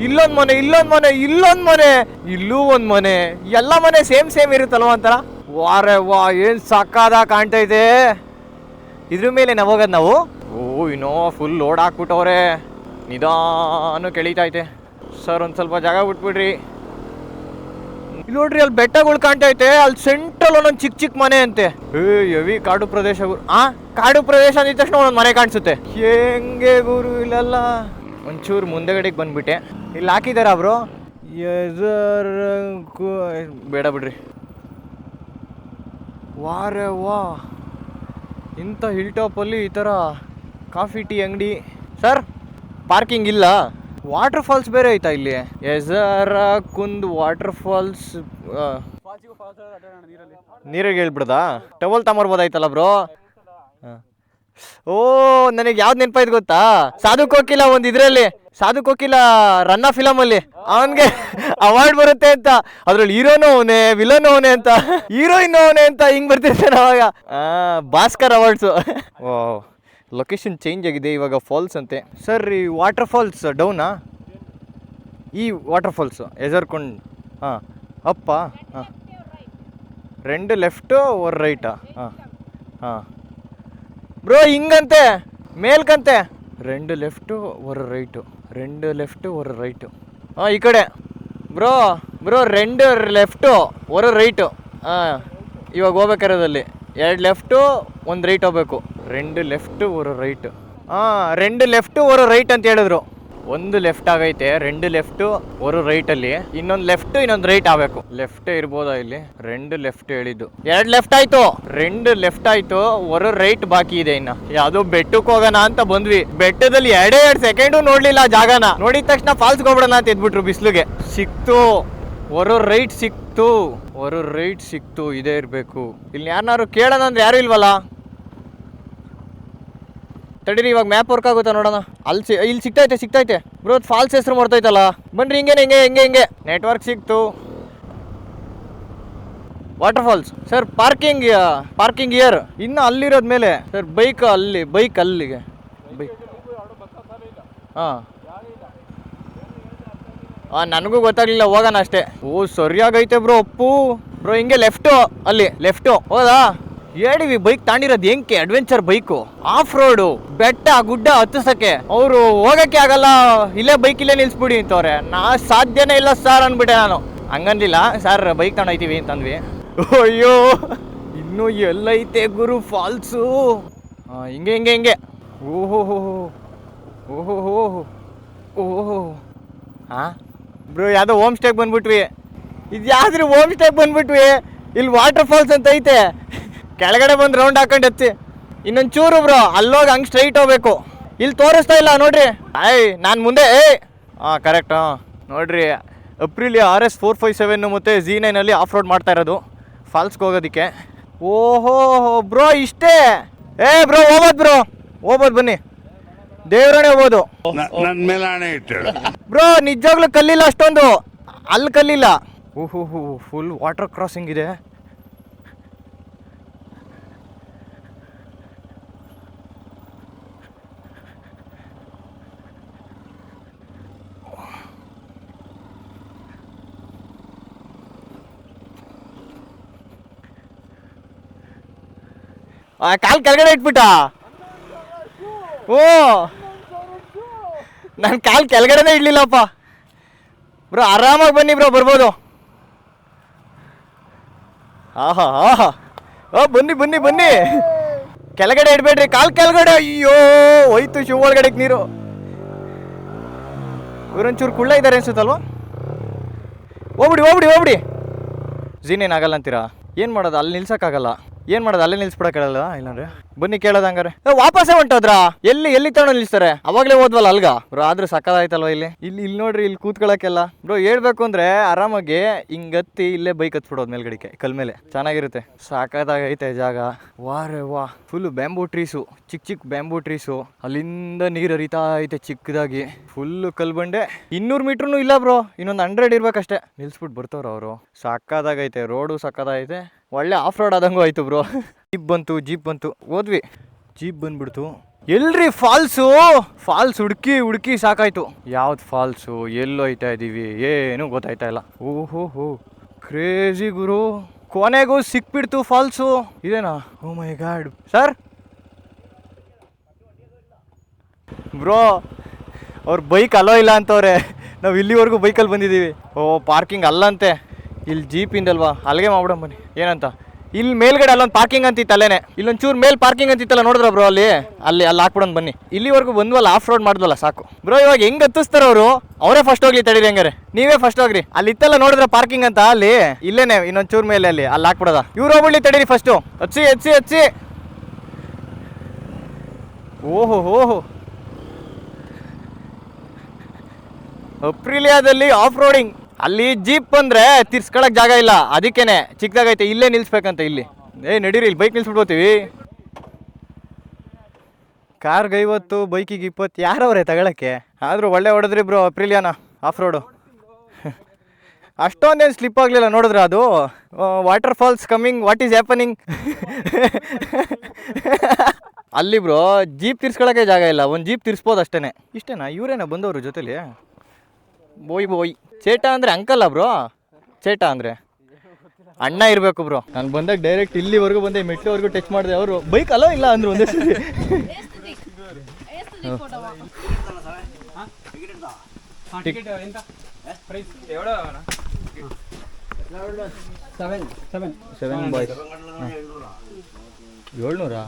ಇಲ್ಲೊಂದ್ ಮನೆ, ಇಲ್ಲೂ ಒಂದ್ ಮನೆ. ಎಲ್ಲ ಮನೆ ಸೇಮ್ ಇರುತ್ತಲ್ವ ಒಂಥರ. ವಾರೆ ವಾ, ಏನ್ ಸಾಕಾದ ಕಾಣ್ತೈತೆ. ಇದ್ರ ಮೇಲೆ ನಾವು ಹೋಗೋದು ನಾವು. ಓ, ಇನ್ನೋ ಫುಲ್ ಲೋಡ್ ಹಾಕ್ಬಿಟ್ಟವ್ರೆ. ನಿಧಾನ ಕೆಳೀತೈತೆ. ಸರ್ ಒಂದ್ ಸ್ವಲ್ಪ ಜಾಗ ಬಿಟ್ಬಿಡ್ರಿ. ಇಲ್ಲಿ ನೋಡ್ರಿ, ಅಲ್ಲಿ ಬೆಟ್ಟಗಳು ಕಾಣ್ತೈತೆ. ಅಲ್ಲಿ ಸೆಂಟ್ರಲ್ ಒಂದೊಂದು ಚಿಕ್ಕ ಮನೆ ಅಂತೆ. ಹೆವಿ ಕಾಡು ಪ್ರದೇಶ. ಕಾಡು ಪ್ರದೇಶ ಅಂದಿದ ತಕ್ಷಣ ಒಂದೊಂದು ಮನೆ ಕಾಣಿಸುತ್ತೆ. ಹೆಂಗೆ ಗುರು ಇಲ್ಲೆಲ್ಲ. ಒಂಚೂರು ಮುಂದೆಗಡೆಗೆ ಬಂದ್ಬಿಟ್ಟೆ. ಇಲ್ಲಿ ಹಾಕಿದಾರ ಬ್ರೋ? ಬೇಡ ಬಿಡ್ರಿ. ವಾರೆ ವಾ, ಇಂಥ ಹಿಲ್ ಟಾಪಲ್ಲಿ ಈ ಥರ ಕಾಫಿ ಟೀ ಅಂಗಡಿ. ಸರ್, ಪಾರ್ಕಿಂಗ್ ಇಲ್ಲ. ವಾಟರ್ ಫಾಲ್ಸ್ ಬೇರೆ ಐತಾ ಇಲ್ಲಿ? ಎಜರ ಕುಂದ್ ವಾಟರ್ ಫಾಲ್ಸ್. ನೀರಿಗೆ ಹೇಳ್ಬಿಡ್ದಾ? Towel ತಗೊಂಬರ್ಬೋದಾಯ್ತಲ್ಲ bro. ಓ, ನನಗೆ ಯಾವ್ದು ನೆನಪಾಯ್ತು ಗೊತ್ತಾ? ಸಾಧು ಕೋಕಿಲ ಒಂದು ಇದ್ರಲ್ಲಿ, ಸಾಧು ಕೋಕಿಲ ರನ್ನ ಫಿಲಮ್ ಅಲ್ಲಿ ಅವನ್ಗೆ ಅವಾರ್ಡ್ ಬರುತ್ತೆ ಅಂತ. ಅದ್ರಲ್ಲಿ ಹೀರೋನು ಅವನೇ, ವಿಲನ್ ಅವನೇ ಅಂತ, ಹೀರೋಯಿನ್ ಅವನೇ ಅಂತ ಹಿಂಗ್ ಬರ್ತಿರ್ತಾನೆ ಅವಾಗ. ಭಾಸ್ಕರ್ ಅವಾರ್ಡ್ಸು. ಓ, ಲೊಕೇಶನ್ ಚೇಂಜ್ ಆಗಿದೆ ಇವಾಗ. ಫಾಲ್ಸ್ ಅಂತೆ. ಸರ್, ಈ ವಾಟರ್ ಫಾಲ್ಸ್ ಡೌನಾ? ಈ ವಾಟರ್ ಫಾಲ್ಸು ಎಜರ್ಕೊಂಡ್. ಹಾಂ, ಅಪ್ಪ. ಹಾಂ, 2 ಲೆಫ್ಟು 1 ರೈಟಾ? ಹಾಂ ಬ್ರೋ, ಹಿಂಗಂತೆ ಮೇಲ್ಕಂತೆ. 2 ಲೆಫ್ಟು 1 ರೈಟು, 2 ಲೆಫ್ಟು 1 ರೈಟು. ಈ ಕಡೆ ಬ್ರೋ 2 ಲೆಫ್ಟು 1 ರೈಟು. ಇವಾಗ ಹೋಗ್ಬೇಕಾರೋದಲ್ಲಿ 2 ಲೆಫ್ಟು 1 ರೈಟ್ ಹೋಗ್ಬೇಕು. 2 ಲೆಫ್ಟ್ 1 ರೈಟ್. 2 ಲೆಫ್ಟ್ 1 ರೈಟ್ ಅಂತ ಹೇಳಿದ್ರು. 1 ಲೆಫ್ಟ್ ಆಗೈತೆ, 2 ಲೆಫ್ಟ್ 1 ರೈಟಲ್ಲಿ, ಇನ್ನೊಂದು ಲೆಫ್ಟ್ ಇನ್ನೊಂದು ರೈಟ್ ಆಗಬೇಕು. ಲೆಫ್ಟ್ ಇರ್ಬೋದಾ ಇಲ್ಲಿ? 2 ಲೆಫ್ಟ್ ಹೇಳಿದ್ದು, 2 ಲೆಫ್ಟ್ ಆಯ್ತು, 2 ಲೆಫ್ಟ್ ಆಯ್ತು, 1 ರೈಟ್ ಬಾಕಿ ಇದೆ. ಇನ್ನ ಯಾವ್ದೋ ಬೆಟ್ಟಕ್ಕೆ ಹೋಗೋಣ ಅಂತ ಬಂದ್ವಿ. ಬೆಟ್ಟದಲ್ಲಿ 2 ಸೆಕೆಂಡು ನೋಡ್ಲಿಲ್ಲ ಜಾಗನ. ನೋಡಿದ ತಕ್ಷಣ ಫಾಲ್ಸ್ಗೆ ಹೋಗ್ಬಿಡೋಣ ಅಂತ ಎದ್ಬಿಟ್ರು. ಬಿಸಿಲಿಗೆ ಸಿಕ್ತು, 1 ರೈಟ್ ಸಿಕ್ತು, 1 ರೈಟ್ ಸಿಕ್ತು. ಇದೇ ಇರಬೇಕು. ಇಲ್ಲಿ ಯಾರನ್ನಾರು ಕೇಳೋಣ ಅಂದ್ರೆ ಯಾರು ಇಲ್ವಲ್ಲ. ತಡೀರಿ, ಇವಾಗ ಮ್ಯಾಪ್ ವರ್ಕ್ ಆಗುತ್ತಾ ನೋಡೋಣ. ಇಲ್ಲಿ ಸಿಗ್ತೈತೆ ಬ್ರೋ. ಫಾಲ್ಸ್ ಹೆಸರು ಮರ್ತೈತಲ್ಲ. ಬನ್ರಿ, ಹಿಂಗೆ ನೆಟ್ವರ್ಕ್ ಸಿಕ್ತು. Waterfalls sir. ಪಾರ್ಕಿಂಗ್ ಇಯರ್ ಇನ್ನು ಅಲ್ಲಿರೋದ್ ಮೇಲೆ ಸರ್. ಬೈಕ್ ಅಲ್ಲಿಗೆ ಹಾಂ ನನಗೂ ಗೊತ್ತಾಗ್ಲಿಲ್ಲ, ಹೋಗೋಣ ಅಷ್ಟೇ. ಓ ಸರಿಯಾಗೈತೆ ಬ್ರೋ. ಅಪ್ಪು ಬ್ರೋ ಹಿಂಗೆ ಲೆಫ್ಟು ಹೌದಾ? ಹೇಳಿವಿ ಬೈಕ್ ತಾಂಡಿರೋದು ಹೆಂಗೆ ಅಡ್ವೆಂಚರ್ ಬೈಕು, ಆಫ್ ರೋಡು, ಬೆಟ್ಟ ಗುಡ್ಡ ಹತ್ತಿಸಕ್ಕೆ. ಅವರು ಹೋಗಕ್ಕೆ ಆಗಲ್ಲ, ಇಲ್ಲೇ ನಿಲ್ಸ್ಬಿಡಿ ಅಂತವ್ರೆ. ಸಾಧ್ಯನೇ ಇಲ್ಲ ಸರ್ ಅಂದ್ಬಿಟ್ಟೆ ನಾನು. ಹಂಗಂದಿಲ್ಲ ಸರ್, ಬೈಕ್ ತಗೊಂಡೋಯ್ತೀವಿ ಅಂತಂದ್ವಿ. ಅಯ್ಯೋ ಇನ್ನೂ ಎಲ್ಲೈತೆ ಗುರು ಫಾಲ್ಸು. ಹಿಂಗೆ ಓಹೋ ಹಾಂ ಬ್ರೋ, ಯಾವುದೋ ಹೋಮ್ ಸ್ಟೇಗೆ ಬಂದ್ಬಿಟ್ವಿ. ಇದು ಯಾವ್ದ್ರಿ ಹೋಮ್ ಸ್ಟೇಗೆ ಬಂದ್ಬಿಟ್ವಿ? ಇಲ್ಲಿ ವಾಟರ್ ಫಾಲ್ಸ್ ಅಂತ ಐತೆ. ಕೆಳಗಡೆ ಬಂದು ರೌಂಡ್ ಹಾಕೊಂಡು ಹತ್ತಿ ಇನ್ನೊಂದು ಚೂರು ಬ್ರೋ. ಅಲ್ಲೋಗಿ ಹಂಗೆ ಸ್ಟ್ರೈಟ್ ಹೋಗ್ಬೇಕು. ಇಲ್ಲಿ ತೋರಿಸ್ತಾ ಇಲ್ಲ ನೋಡ್ರಿ. ನಾನು ಮುಂದೆ ಕರೆಕ್ಟ್. ನೋಡ್ರಿ, ಅಪ್ರಿಲಿ RS 457 ಮತ್ತು Z9 ಆಫ್ ರೋಡ್ ಮಾಡ್ತಾ ಇರೋದು ಫಾಲ್ಸ್ಗೆ ಹೋಗೋದಕ್ಕೆ. ಓಹೋ ಬ್ರೋ, ಇಷ್ಟೇ. ಬ್ರೋ ಹೋಗ್ಬೋದು ಬನ್ನಿ, ದೇವ್ರೇ ಹೋಗ್ಬೋದು. ನನ್ನ ಮೇಲೆ ಆಣೆ ಇಟ್ಟು ಬ್ರೋ ನಿಜವಾಗ್ಲೂ ಕಲ್ಲಿಲ್ಲ ಅಷ್ಟೊಂದು, ಅಲ್ಲಿ ಕಲ್ಲಿಲ್ಲ. ಓಹೋ ಫುಲ್ ವಾಟರ್ ಕ್ರಾಸಿಂಗ್ ಇದೆ. ಕಾಲು ಕೆಳಗಡೆ ಇಟ್ಬಿಟ್ಟ. ಓ ನನ್ನ ಕಾಲು ಕೆಳಗಡೆನೇ ಇಡ್ಲಿಲ್ಲಪ್ಪ. ಬ್ರೋ ಆರಾಮಾಗಿ ಬನ್ನಿ ಬ್ರೋ, ಬರ್ಬೋದು. ಬನ್ನಿ ಕೆಳಗಡೆ ಇಡ್ಬೇಡ್ರಿ, ಕಾಲು ಕೆಳಗಡೆ. ಅಯ್ಯೋ ಹೋಯ್ತು ಶೂ ಒಳಗಡೆಗೆ ನೀರು. ಇವರೊಂಚೂರು ಕುಳ್ಳ ಇದ್ದಾರೆ ಅನ್ಸುತ್ತಲ್ವ. ಹೋಗ್ಬಿಡಿ. Z9 ಆಗಲ್ಲ ಅಂತೀರಾ? ಏನು ಮಾಡೋದು, ಅಲ್ಲಿ ನಿಲ್ಸೋಕ್ಕಾಗಲ್ಲ. ಏನು ಮಾಡೋದು, ಅಲ್ಲೇ ನಿಲ್ಸ್ಬಿಡಕ್ಕಾಗಲ್ಲ. ಇಲ್ಲಾಂದ್ರೆ ಬನ್ನಿ ಕೇಳೋದು. ಹಂಗಾರೆ ವಾಪಸ್ಸೇ ಹೊಂಟೋದ್ರ? ಎಲ್ಲಿ ತಗೊಂಡು ನಿಲ್ಸ್ತಾರೆ? ಅವಾಗಲೇ ಹೋದ್ವಲ್ಲ ಅಲ್ಗ ಬ್ರೋ. ಆದ್ರೂ ಸಕ್ಕದಾಯ್ತಲ್ವ ಇಲ್ಲಿ ನೋಡ್ರಿ, ಇಲ್ಲಿ ಕೂತ್ಕೊಳ್ಳೋಕ್ಕೆಲ್ಲ. ಬ್ರೋ ಹೇಳ್ಬೇಕು ಅಂದ್ರೆ ಆರಾಮಾಗಿ ಹಿಂಗತ್ತಿ ಇಲ್ಲೇ ಬೈಕ್ ಹತ್ಬಿಡೋದು ಮೇಲ್ಗಡಿಕೆ ಕಲ್ ಮೇಲೆ. ಚೆನ್ನಾಗಿರುತ್ತೆ, ಸಾಕಾಗೈತೆ ಜಾಗ. ವಾ ಫುಲ್ ಬ್ಯಾಂಬೂ ಟ್ರೀಸು, ಚಿಕ್ಕ ಬ್ಯಾಂಬೂ ಟ್ರೀಸು. ಅಲ್ಲಿಂದ ನೀರು ಹರಿತಾ ಐತೆ ಚಿಕ್ಕದಾಗಿ. ಫುಲ್ಲು ಕಲ್ಬಂಡೆ. 200 ಮೀಟ್ರೂ ಇಲ್ಲ ಬ್ರೋ, ಇನ್ನೊಂದು 100 ಇರ್ಬೇಕಷ್ಟೇ. ನಿಲ್ಸ್ಬಿಟ್ಟು ಬರ್ತಾವ್ರ ಅವರು. ಸಾಕಾಗೈತೆ, ರೋಡು ಸಾಕಾಗೈತೆ. ಒಳ್ಳೆ ಆಫ್ ರೋಡ್ ಆದಂಗೂ ಆಯ್ತು ಬ್ರೋ. ಜೀಪ್ ಬಂತು ಹೋದ್ವಿ. ಜೀಪ್ ಬಂದ್ಬಿಡ್ತು. ಎಲ್ರಿ ಫಾಲ್ಸ್ ಹುಡುಕಿ ಸಾಕಾಯ್ತು. ಯಾವ್ದು ಫಾಲ್ಸು, ಎಲ್ಲೋಯ್ತಾ ಇದೀವಿ ಏನು ಗೊತ್ತಾಯ್ತಾ ಇಲ್ಲ. ಓಹೋ ಕ್ರೇಜಿ ಗುರು. ಕೊನೆಗೂ ಸಿಕ್ಬಿಡ್ತು ಫಾಲ್ಸು. ಇದೇನಾ? ಓ ಮೈ ಗಾಡ್ ಸರ್. ಬ್ರೋ ಅವ್ರ ಬೈಕ್ ಅಲೋ ಇಲ್ಲ ಅಂತವ್ರೆ. ನಾವು ಇಲ್ಲಿವರೆಗೂ ಬೈಕಲ್ಲಿ ಬಂದಿದ್ದೀವಿ. ಪಾರ್ಕಿಂಗ್ ಅಲ್ಲಂತೆ. ಇಲ್ಲಿ ಜೀಪಿಂದಲ್ವಾ, ಅಲ್ಲಿಗೆ ಮಾಡ್ಬಿಡೋಣ ಬನ್ನಿ. ಏನಂತ ಇಲ್ಲಿ ಮೇಲ್ಗಡೆ ಅಲ್ಲೊಂದು ಪಾರ್ಕಿಂಗ್ ಅಂತಿತ್ತು, ಅಲ್ಲೇನೆ ಇಲ್ಲೊಂದು ಚೂರು ಮೇಲ್ ಪಾರ್ಕಿಂಗ್ ಅಂತಿತ್ತಲ್ಲ, ನೋಡಿದ್ರ ಬ್ರೋ? ಅಲ್ಲಿ ಹಾಕ್ಬಿಡೋಣ ಬನ್ನಿ. ಇಲ್ಲಿವರೆಗೂ ಬಂದ್ವಲ್ಲ, ಆಫ್ ರೋಡ್ ಮಾಡಿದ್ವಲ್ಲ, ಸಾಕು ಬ್ರೋ. ಇವಾಗ ಹೆಂಗ್ ಹತ್ತಿಸ್ತಾರ ಅವರು? ಅವರೇ ಫಸ್ಟ್ ಹೋಗ್ಲಿ, ತಡೀರಿ. ಹಂಗಾರೆ ನೀವೇ ಫಸ್ಟ್ ಹೋಗ್ರಿ. ಅಲ್ಲಿ ಇತ್ತಲ್ಲ ನೋಡಿದ್ರ ಪಾರ್ಕಿಂಗ್ ಅಂತ, ಅಲ್ಲಿ ಇಲ್ಲೇನೆ ಇನ್ನೊಂದು ಚೂರು ಮೇಲೆ ಅಲ್ಲಿ ಹಾಕ್ಬಿಡೋದ. ಇವ್ರು ಹೋಗ್ಬಿಡ್ಲಿ, ತಡೀರಿ ಫಸ್ಟು. ಹಚ್ಚಿ. ಓಹೋ ಅಪ್ರಿಲಿಯಾದಲ್ಲಿ ಆಫ್ ರೋಡಿಂಗ್. ಅಲ್ಲಿ ಜೀಪ್ ಬಂದ್ರೆ ತಿರ್ಸ್ಕೊಳಕ್ ಜಾಗ ಇಲ್ಲ, ಅದಕ್ಕೇನೆ ಚಿಕ್ಕದಾಗೈತೆ. ಇಲ್ಲೇ ನಿಲ್ಸ್ಬೇಕಂತ. ಇಲ್ಲಿ ನಡೀರಿ, ಇಲ್ಲಿ ಬೈಕ್ ನಿಲ್ಸ್ಬಿಡ್ಬೋತೀವಿ. ಕಾರ್ಗೆ 50, ಬೈಕಿಗೆ 20. ಯಾರವ್ರೆ ತಗೊಳಕ್ಕೆ? ಆದರೂ ಒಳ್ಳೆ ಹೊಡೆದ್ರಿ ಬ್ರೋ ಅಪ್ರಿಲಿಯಾನ ಆಫ್ ರೋಡು. ಅಷ್ಟೊಂದೇನು ಸ್ಲಿಪ್ ಆಗಲಿಲ್ಲ ನೋಡಿದ್ರೆ. ಅದು waterfalls coming, what is happening. ಅಲ್ಲಿ ಬ್ರೋ ಜೀಪ್ ತಿರ್ಸ್ಕೊಳಕ್ಕೆ ಜಾಗ ಇಲ್ಲ. ಒಂದು ಜೀಪ್ ತಿರ್ಸ್ಬೋದು ಅಷ್ಟೇ. ಇಷ್ಟೇನಾ? ಇವರೇನಾ ಬಂದವರು ಜೊತೆಲಿ? ಬೋಯ್ ಚೇಟಾ ಅಂದರೆ ಅಂಕಲ್ಲ ಬ್ರೋ. ಚೇಟಾ ಅಂದರೆ ಅಣ್ಣ ಇರಬೇಕು ಬ್ರೋ. ನಾನು ಬಂದಾಗ ಡೈರೆಕ್ಟ್ ಇಲ್ಲಿವರೆಗೂ ಬಂದೆ, ಮೆಟ್ಲಿವರೆಗೂ ಟಚ್ ಮಾಡಿದೆ. ಅವರು ಬೈಕ್ ಅಲೋ ಇಲ್ಲ ಅಂದರು ಒಂದೇ ಸರಿ. Seven boys 700.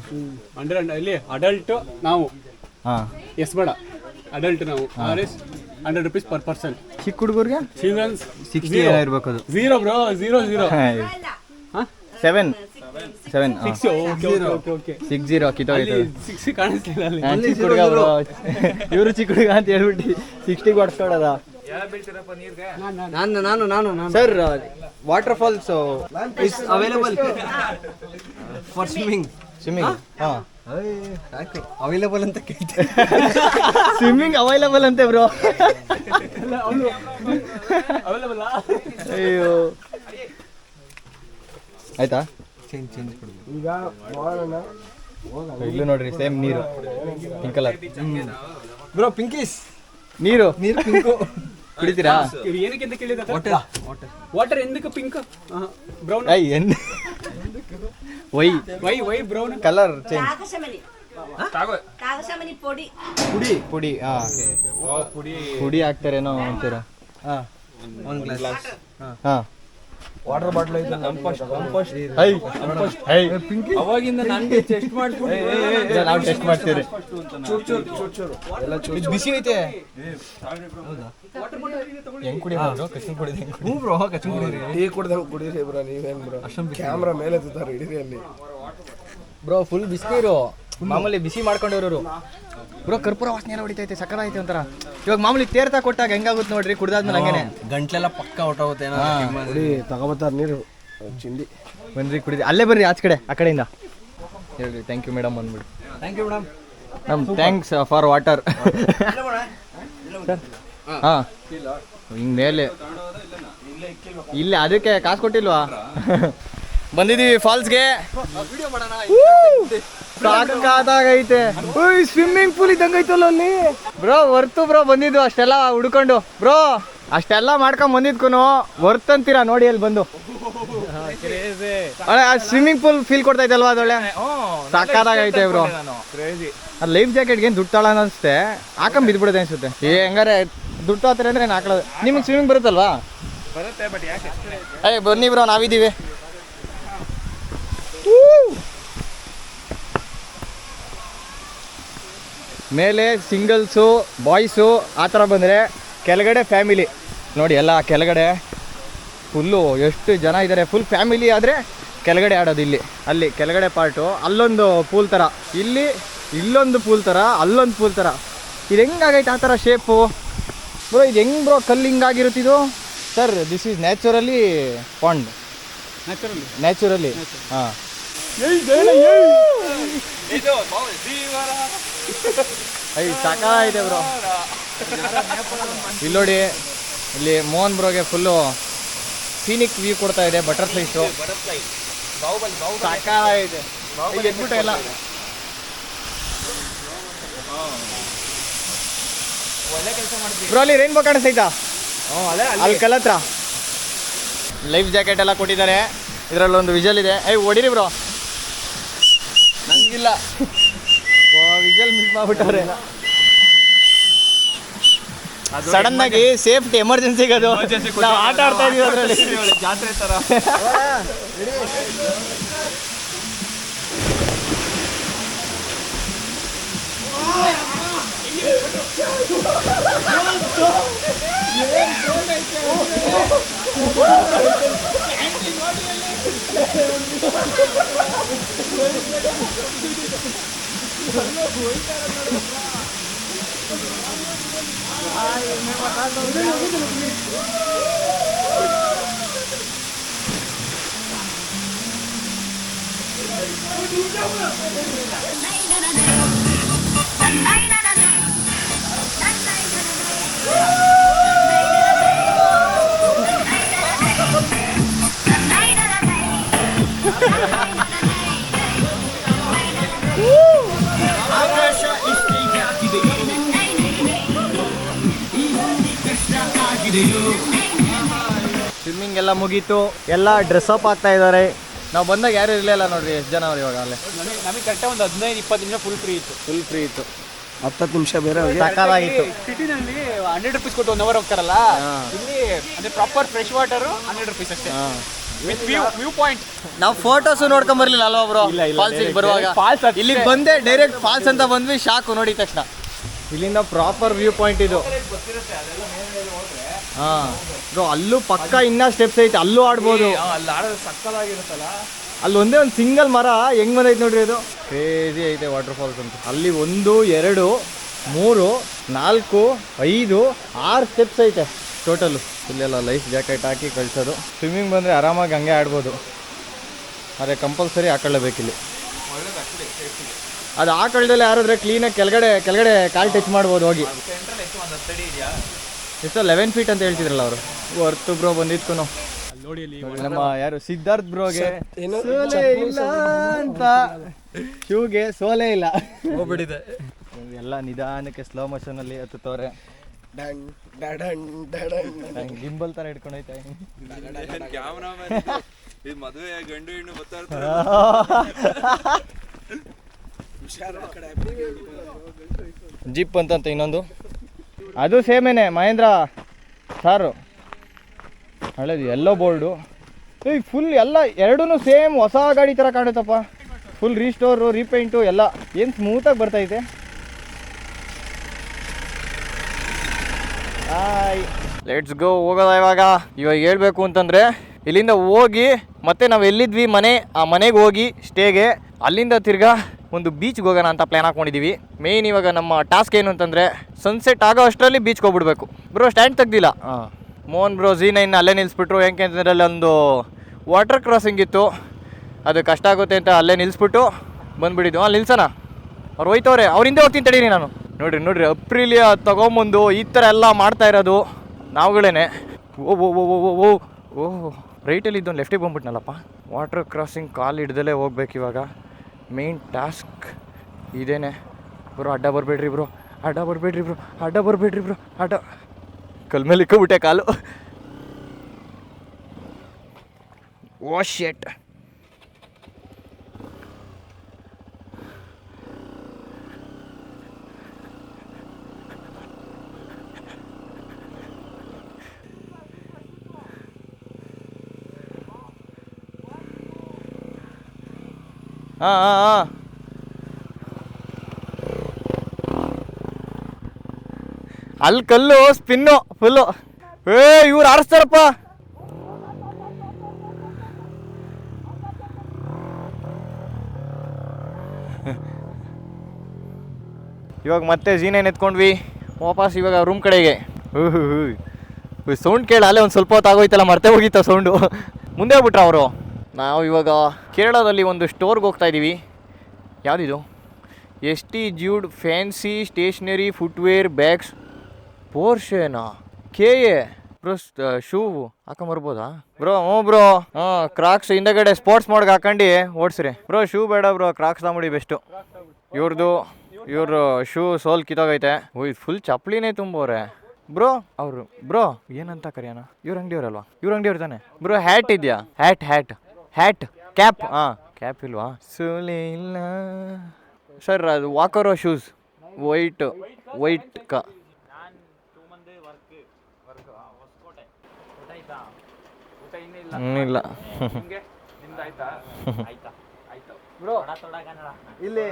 ಅಂಡರ್ ಇಲ್ಲಿ ಅಡಲ್ಟ್ ನಾವು ಹಾಂ, ಎಸ್ ಬೇಡ ಅಡಲ್ಟ್ ನಾವು RS 100 rupees per person. ಚಿಕ್ಕ ಹುಡುಗರಿಗೆ ಚಿಲ್ಡ್ರನ್ಸ್ 60 ಏನೋ ಇರ್ಬೇಕು ಅದು. 0 ಬ್ರೋ 0 7 ಓಕೆ 60 ಕಿತ್ತೋಯ್ತು. 6 ಕಾಣಿಸ್ತಿಲ್ಲ ಅಲ್ಲಿ. ಚಿಕ್ಕ ಹುಡುಗ ಬ್ರೋ, ಇವರು ಚಿಕ್ಕ ಹುಡುಗ ಅಂತ ಹೇಳ್ಬಿಟ್ಟು 60 ಹೊಡ್ಸ್ಕೊಡೋದ. ನಾನು sir waterfalls is available for swimming. ಹಾಂ, ಅವೈಲೇಬಲ್ ಅಂತ ಕೇಳ್ತೀನಿ. ಸ್ವಿಮ್ಮಿಂಗ್ ಅವೈಲಬಲ್ ಅಂತೆ ಬ್ರೋ. ಅವೈಲೇಬಲ್ ಅಯ್ಯೋ, ಆಯ್ತಾ? ಈಗ ಇಲ್ಲೂ ನೋಡ್ರಿ ಸೇಮ್ ನೀರು, ಪಿಂಕ್ ಕಲರ್ ಬ್ರೋ ಪಿಂಕೀಸ್ ನೀರು ಪಿಂಕು ಕುಡಿತೀರಾ? ಇವ್ರು ಏನಕ್ಕೆ ಅಂತ ಕೇಳಿದ ವಾಟರ್ ಎಂದಕ್ಕೆ pink brown why brown colour change. ಕಾಗಸಮನಿ ಪೊಡಿ ಪುಡಿ ಪುಡಿ ಹಾಕ್ತಾರೇನೋ ಅಂತೀರಾ? ಒಂದು ಗ್ಲಾಸ್ ಹಾಂ, ವಾಟರ್ ಬಾಟ್ಲ್ ಐತೆ. ಕಂಪೋಸ್ಟ್ ಅವಾಗಿಂದ ನನಗೆ ಟೆಸ್ಟ್ ಮಾಡ್ಕೊಂಡು ನಾವು ಟೆಸ್ಟ್ ಮಾಡ್ತೀವಿ. ಚೂರು ಎಲ್ಲ ಇದು ಬಿಸಿ ಐತೆ. ಹೆಂಗ್ ಕುಡಿಯೋದು? ಕಸಿನ್ ಕುಡಿಯೋದು ಹೆಂಗ್ ಕುಡಿ? ಬ್ರೋ ಕಚ್ಚು ಕುಡೀರಿ. ಟೀ ಕುಡ್ದಂಗೆ ಕುಡೀರಿ ಬ್ರೋ, ನೀವೇನು ಬ್ರೋ ಕ್ಯಾಮ್ರಾ ಮೇಲೆ ಎತ್ತಾರೆ ಹಿಡೀರಿ ಅಲ್ಲಿ. ಬ್ರೋ ಫುಲ್ ಬಿಸಿನೀರು, ಮಾಮೂಲಿ ಬಿಸಿ ಮಾಡ್ಕೊಂಡಿರೋರು ಬ್ರೋ. ಕರ್ಪೂರ ವಾಸನೆ ಎಲ್ಲ ಹೊಡಿತೈತೆ, ಸಕ್ಕರ ಐತೆ ಒಂಥರ. ಇವಾಗ ಮಾಮೂಲಿ ತೇರ್ತಾ ಕೊಟ್ಟಾಗ ಹೆಂಗಾಗುತ್ತೆ ನೋಡ್ರಿ, ಕುಡ್ದಾದ್ಮೇಲೆ ಹಂಗೇನೆ ಗಂಟ್ಲೆಲ್ಲ ಪಕ್ಕ ಹೊಟ್ಟೋಗುತ್ತೆ. ತಗೋಬತ್ತಾರೆ ನೀರು ಚಿಂದಿ. ಬನ್ರಿ ಕುಡಿದಿ. ಅಲ್ಲೇ ಬರ್ರಿ, ಆಚೆ ಕಡೆ, ಆ ಕಡೆಯಿಂದ ಹೇಳ್ರಿ. ಥ್ಯಾಂಕ್ ಯು ಮೇಡಮ್ ಅಂದ್ಬಿಡಿ. Thank you madam. Thanks for water. ಹಾಂ, ಹಿಂಗೆ ಮೇಲೆ ಇಲ್ಲ, ಅದಕ್ಕೆ ಕಾಸು ಕೊಟ್ಟಿಲ್ವಾ? ಬಂದಿದ್ದೀವಿ ಫಾಲ್ಸ್ಗೆ. ಸಾಕಾಗೈತೆ. ಸ್ವಿಮ್ಮಿಂಗ್ ಪೂಲ್ ಇದ್ದಂಗೆ ಐತಲ್ಲ ಅಲ್ಲಿ ಬ್ರೋ. ವರ್ತು ಬ್ರೋ ಬಂದಿದ್ದು ಅಷ್ಟೆಲ್ಲ ಹುಡ್ಕೊಂಡು ಬ್ರೋ, ಅಷ್ಟೆಲ್ಲ ಮಾಡ್ಕೊಂಡ್ ಬಂದಿದ್ಕು ವರ್ತ್ ಅಂತೀರಾ ನೋಡಿ ಅಲ್ಲಿ ಬಂದು. ಸ್ವಿಮ್ಮಿಂಗ್ ಪೂಲ್ ಫೀಲ್ ಕೊಡ್ತಾ ಇದ್ದಲ್ವಾ ಅದೊಳ್ಳೆ ಸಾಕಾಗೈತೆ ಬ್ರೋ. ಅದು ಲೈಫ್ ಜಾಕೆಟ್ಗೆ ಏನು ದುಡ್ಡು ತಾಳ ಅನಿಸುತ್ತೆ, ಹಾಕೊಂಡ್ ಬಿದ್ಬಿಡೋದು ಅನ್ಸುತ್ತೆ. ಹೆಂಗಾರೆ ದುಡ್ಡು ತಾತಾರೆ ಅಂದ್ರೆ ಏನು ಹಾಕೊಳ್ಳೋದು. ನಿಮಗೆ ಸ್ವಿಮ್ಮಿಂಗ್ ಬರುತ್ತಲ್ವಾ? ಬನ್ನಿ ಬ್ರೋ, ನಾವಿದ್ದೀವಿ. ಮೇಲೆ ಸಿಂಗಲ್ಸು ಬಾಯ್ಸು ಆ ಥರ ಬಂದರೆ, ಕೆಳಗಡೆ ಫ್ಯಾಮಿಲಿ ನೋಡಿ. ಎಲ್ಲ ಕೆಳಗಡೆ ಫುಲ್ಲು ಎಷ್ಟು ಜನ ಇದ್ದಾರೆ. ಫುಲ್ ಫ್ಯಾಮಿಲಿ ಆದರೆ ಕೆಳಗಡೆ ಆಡೋದು ಇಲ್ಲಿ. ಅಲ್ಲಿ ಕೆಳಗಡೆ ಪಾರ್ಟು, ಅಲ್ಲೊಂದು ಪೂಲ್ ಥರ, ಇಲ್ಲೊಂದು ಪೂಲ್ ಥರ, ಅಲ್ಲೊಂದು ಪೂಲ್ ಥರ. ಇದು ಹೆಂಗಾಗೈತೆ ಆ ಥರ ಶೇಪು ಬ್ರೋ? ಇದು ಹೆಂಗೆ ಬ್ರೋ ಕಲ್ಲು ಹಿಂಗಾಗಿರುತ್ತಿದು? Sir this is naturally pond. Naturally ಹಾಂ. ಸಾಕಾಗಿದೆ ಬ್ರೋ. ಇಲ್ಲಿ ನೋಡಿ, ಇಲ್ಲಿ ಮೋಹನ್ ಬ್ರೋಗೆ ಫುಲ್ಲು ಸೀನಿಕ್ ವ್ಯೂ ಕೊಡ್ತಾ ಇದೆ. ಬಟರ್ಫ್ಲೈಸು ಸಾಕಾಗಿದೆ. ಎದ್ಬಿಟ್ಟು ಎಲ್ಲ ಬ್ರೋ ಅಲ್ಲಿ ರೈನ್ಬೋ ಕಾಣಿಸ್ತೈತಾ? ಅಲ್ಲಿ ಕಲ್ಲತ್ರ ಲೈಫ್ ಜಾಕೆಟ್ ಎಲ್ಲ ಕೊಟ್ಟಿದ್ದಾರೆ. ಇದರಲ್ಲೊಂದು ವಿಜಲ್ ಇದೆ. ಹೊಡಿರಿ ಬ್ರೋ. ನಂಗಿಲ್ಲ, ವಿಜಲ್ ಮಿಸ್ ಮಾಡ್ಬಿಟ್ಟವ್ರೆ. ಸಡನ್ ಆಗಿ ಸೇಫ್ಟಿ ಎಮರ್ಜೆನ್ಸಿಗೆ ಅದು ನಾವು ಆಟ ಆಡ್ತಾ ಇದೀವಿ ಅದರಲ್ಲಿ ಜಾತ್ರೆ ಥರ. ಸ್ವಿಮ್ಮಿಂಗ್ ಎಲ್ಲ ಮುಗೀತು, ಎಲ್ಲ ಡ್ರೆಸ್ ಅಪ್ ಆಗ್ತಾ ಇದ್ದಾರೆ. ನಾವು ಬಂದಾಗ ಯಾರು ಇರಲಿಲ್ಲ ನೋಡ್ರಿ, ಎಷ್ಟು ಜನ ಅವ್ರು ಇವಾಗ. ಅಲ್ಲೇ ನಮಗೆ ಕರೆಕ್ಟಾಗಿ ಒಂದು 15-20 ನಿಮಿಷ ಫುಲ್ ಫ್ರೀ ಇತ್ತು. 10 ನಿಮಿಷ ಬೇರೆ ಸಕ್ಕತ್ತಾಗಿತ್ತು. ಸಿಟಿನಲ್ಲಿ 100 rupees ಕೊಟ್ಟು 1 hour ಹೋಗ್ತಾರಲ್ಲ, ಇಲ್ಲಿ ಅಂದ್ರೆ ಪ್ರಾಪರ್ ಫ್ರೆಶ್ ವಾಟರ್ 100 rupees ಅಷ್ಟೇ. With view point. ನಾವು ಫೋಟೋಸ್ ನೋಡ್ಕೊಂಡ್ ಬರ್ಲಿಲ್ಲ ಅಲ್ವಾ ಬ್ರೋ? ಫಾಲ್ಸಿಗೆ ಬರುವಾಗ ಇಲ್ಲಿಗೆ ಬಂದೆ ಡೈರೆಕ್ಟ್ ಫಾಲ್ಸ್ ಅಂತ ಬಂದ್ವಿ, ಶಾಕು ನೋಡಿದ ತಕ್ಷಣ. ಇಲ್ಲಿಂದ ಪ್ರಾಪರ್ ವ್ಯೂ ಪಾಯಿಂಟ್ ಇದು. ಬ್ರೋ ಅಲ್ಲೂ ಪಕ್ಕ ಇನ್ನ ಸ್ಟೆಪ್ಸ್ ಐತೆ, ಅಲ್ಲೂ ಆಡ್ಬೋದು. ಅಲ್ಲಿ ಆಡೋದು ಸಕ್ಕತ್ತಾಗಿರುತ್ತಲ್ಲ. ಅಲ್ಲಿ ಒಂದೇ ಒಂದು ಸಿಂಗಲ್ ಮರ ಹೆಂಗ್ ಬಂದೈತೆ ನೋಡ್ರಿ, ಇದು ಕ್ರೇಜಿ ಐತೆ ವಾಟರ್ ಫಾಲ್ಸ್ ಅಂತ. ಅಲ್ಲಿ 1 2 3 4 5 6 ಸ್ಟೆಪ್ಸ್ ಐತೆ ಟೋಟಲು. ಇಲ್ಲೆಲ್ಲ ಲೈಫ್ ಜಾಕೆಟ್ ಹಾಕಿ ಕಳಿಸೋದು. ಸ್ವಿಮ್ಮಿಂಗ್ ಬಂದರೆ ಆರಾಮಾಗಿ ಹಂಗೆ ಆಡ್ಬೋದು, ಆದರೆ ಕಂಪಲ್ಸರಿ ಹಾಕೊಳ್ಳಬೇಕಿಲ್ಲಿ. ಅದು ಹಾಕೊಳ್ದಲ್ಲೇ ಯಾರಾದ್ರೆ ಕ್ಲೀನಾಗಿ ಕೆಳಗಡೆ ಕಾಲು ಟಚ್ ಮಾಡ್ಬೋದು ಹೋಗಿ. ಎಷ್ಟು 11 feet ಅಂತ ಹೇಳ್ತಿದ್ರಲ್ಲ ಅವರು. ವರ್ತು ಬ್ರೋ ಬಂದಿತ್ತು ನೋಡಿ ಅಲ್ಲಿ ನಮ್ಮ ಯಾರು ಸಿದ್ಧಾರ್ಥ್ ಬ್ರೋಗೆ ಸೋಲೆ ಇಲ್ಲ ಅಂತ, ಶೂಗೆ ಸೋಲೆ ಇಲ್ಲ ಹೋಗ್ಬಿಟ್ಟಿದೆ. ಎಲ್ಲ ನಿಧಾನಕ್ಕೆ ಸ್ಲೋ ಮೋಷನ್ ಅಲ್ಲಿ ಹತ್ತುತ್ತವ್ರೆ. ಗಿಂಬಲ್ ತರ ಹಿಡ್ಕೊಂಡೈತೆ. ಜೀಪ್ ಅಂತಂತ ಇನ್ನೊಂದು, ಅದು ಸೇಮೇನೆ ಮಹೇಂದ್ರ ಸಾರು ಹಳೇದು ಎಲ್ಲೋ ಬೋರ್ಡು. ಈಗ ಫುಲ್ ಎಲ್ಲ ಎರಡೂ ಸೇಮ್ ಹೊಸ ಗಾಡಿ ಥರ ಕಾಣುತ್ತಪ್ಪ. ಫುಲ್ ರೀಸ್ಟೋರು ರೀಪೇಂಟು ಎಲ್ಲ ಏನು ಸ್ಮೂತಾಗಿ ಬರ್ತೈತೆ. ಲೆಟ್ಸ್ ಗೋ, ಹೋಗೋದ ಇವಾಗ ಹೇಳ್ಬೇಕು ಅಂತಂದರೆ ಇಲ್ಲಿಂದ ಹೋಗಿ ಮತ್ತೆ ನಾವು ಎಲ್ಲಿದ್ವಿ ಆ ಮನೆಗೆ ಹೋಗಿ ಸ್ಟೇಗೆ, ಅಲ್ಲಿಂದ ತಿರ್ಗಾ ಒಂದು ಬೀಚ್ಗೆ ಹೋಗೋಣ ಅಂತ ಪ್ಲ್ಯಾನ್ ಹಾಕ್ಕೊಂಡಿದ್ದೀವಿ. ಮೇಯ್ನ್ ಇವಾಗ ನಮ್ಮ ಟಾಸ್ಕ್ ಏನು ಅಂತಂದರೆ ಸನ್ಸೆಟ್ ಆಗೋ ಅಷ್ಟರಲ್ಲಿ ಬೀಚ್ಗೆ ಹೋಗ್ಬಿಡ್ಬೇಕು. ಬ್ರೋ ಸ್ಟ್ಯಾಂಡ್ ತೆಗ್ದಿಲ್ಲ. ಮೋಹನ್ ಬ್ರೋ Z9 ಅಲ್ಲೇ ನಿಲ್ಲಿಸ್ಬಿಟ್ರು. ಯಾಕೆ ಅಂತಂದರೆ ಅಲ್ಲೊಂದು ವಾಟರ್ ಕ್ರಾಸಿಂಗ್ ಇತ್ತು, ಅದು ಕಷ್ಟ ಆಗುತ್ತೆ ಅಂತ ಅಲ್ಲೇ ನಿಲ್ಲಿಸ್ಬಿಟ್ಟು ಬಂದುಬಿಟ್ಟಿದ್ದು. ಅಲ್ಲಿ ನಿಲ್ಸೋಣ, ಅವ್ರು ಹೋಯ್ತವ್ರೆ, ಅವ್ರಿಂದ ಹೋಗ್ತೀನಿ ತಡೀರಿ ನಾನು. ನೋಡ್ರಿ ಅಪ್ರಿಲಿಯ ತೊಗೊಂಬಂದು ಈ ಥರ ಎಲ್ಲ ಮಾಡ್ತಾ ಇರೋದು ನಾವುಗಳೇ. ಓಹ್ ರೈಟಲ್ಲಿ ಇದ್ದೊಂದು ಲೆಫ್ಟಿಗೆ ಬಂದ್ಬಿಟ್ನಲ್ಲಪ್ಪ. ವಾಟರ್ ಕ್ರಾಸಿಂಗ್ ಕಾಲು ಹಿಡ್ದಲೇ ಹೋಗ್ಬೇಕು ಇವಾಗ. ಮೇನ್ ಟಾಸ್ಕ್ ಇದೇನೆ ಬ್ರೋ. ಅಡ್ಡ ಬರಬೇಡ್ರಿ ಬ್ರೋ, ಅಡ್ಡ ಕಲ್ ಮೇಲೆ ಇಕ್ಕೋಬಿಟ್ಟೆ ಕಾಲು. ಓ ಶೆಟ್. ಹಾಂ ಅಲ್ಲಿ ಕಲ್ಲು ಸ್ಪಿನ್ನು ಫುಲ್ಲು. ಇವ್ರು ಆರಿಸ್ತಾರಪ್ಪ. ಇವಾಗ ಮತ್ತೆ Z9 ಎತ್ಕೊಂಡ್ವಿ ವಾಪಸ್ ಇವಾಗ ರೂಮ್ ಕಡೆಗೆ. ಸೌಂಡ್ ಕೇಳ ಅಲ್ಲೇ ಒಂದು ಸ್ವಲ್ಪ ಹೊತ್ತು ಆಗೋಯ್ತಲ್ಲ, ಮರ್ತೇ ಹೋಗಿತ್ತ ಸೌಂಡು. ಮುಂದೆ ಹೋಗ್ಬಿಟ್ರ ಅವರು. ನಾವು ಇವಾಗ ಕೇರಳದಲ್ಲಿ ಒಂದು ಸ್ಟೋರ್ಗೆ ಹೋಗ್ತಾ ಇದ್ದೀವಿ. ಯಾವುದಿದು? ST Jude fancy stationery footwear bags. ಪೋರ್ಷೆನಾ KA ಬ್ರೋ. ಶೂ ಹಾಕೊಂಬರ್ಬೋದಾ ಬ್ರೋ? ಬ್ರೋ ಕ್ರಾಕ್ಸ್ ಹಿಂದಗಡೆ ಸ್ಪೋರ್ಟ್ಸ್ ಮೋಡ್ಗೆ ಹಾಕೊಂಡು ಓಡಿಸ್ರಿ ಬ್ರೋ. ಶೂ ಬೇಡ ಬ್ರೋ, ಕ್ರಾಕ್ಸ್ ತಗೊಂಬಿಡಿ ಬೆಸ್ಟು. ಇವ್ರ ಶೂ ಸೋಲ್ ಕಿತ್ತೋಗೈತೆ. ಇದು ಫುಲ್ ಚಪ್ಪಲಿನೇ ತುಂಬವ್ರೆ ಬ್ರೋ. ಅವರು ಬ್ರೋ ಏನಂತ ಕರೆಯೋಣ? ಇವ್ರ ಅಂಗಡಿಯವ್ರಲ್ವಾ? ಇವ್ರ ಅಂಗಡಿಯವ್ರು ತಾನೆ ಬ್ರೋ. ಹ್ಯಾಟ್ ಇದೆಯಾ? Hat cap. ಕ್ಯಾಪ್ ಇಲ್ವಾ? ಸೋಲೆ ಇಲ್ಲ ಸರ್. ಅದು ವಾಕರೋ ಶೂಸ್ ವೈಟ್ ಕ ಇಲ್ಲ ಬ್ರೋ. ಇಲ್ಲಿ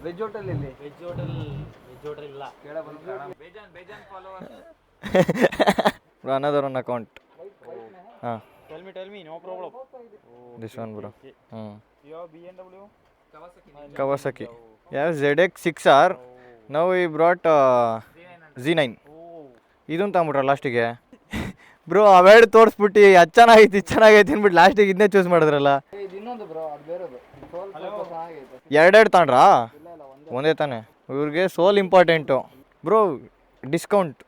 ವೆಜ್ ಹೋಟೆಲ್ ಇಲ್ಲಿ ಇಲ್ಲ. Bro another one account. ಹಾಂ tell me no problem. This one bro. You have BMW? Kawasaki. Yeah, ZX6R. Now we brought Z9. ಇದನ್ನು ತಗೊಂಬಿಟ್ರ ಲಾಸ್ಟಿಗೆ ಬ್ರೋ. ಅವೆರಡು ತೋರಿಸ್ಬಿಟ್ಟು ಅದು ಚೆನ್ನಾಗೈತಿ ಅಂದ್ಬಿಟ್ಟು ಲಾಸ್ಟಿಗೆ ಇದನ್ನೇ ಚೂಸ್ ಮಾಡಿದ್ರಲ್ಲ. ಎರಡೆರಡು ತಗೊಂಡ್ರಾ? ಒಂದೇ ತಾನೆ. ಇವ್ರಿಗೆ ಸೋಲ್ ಇಂಪಾರ್ಟೆಂಟು ಬ್ರೋ. ಡಿಸ್ಕೌಂಟ್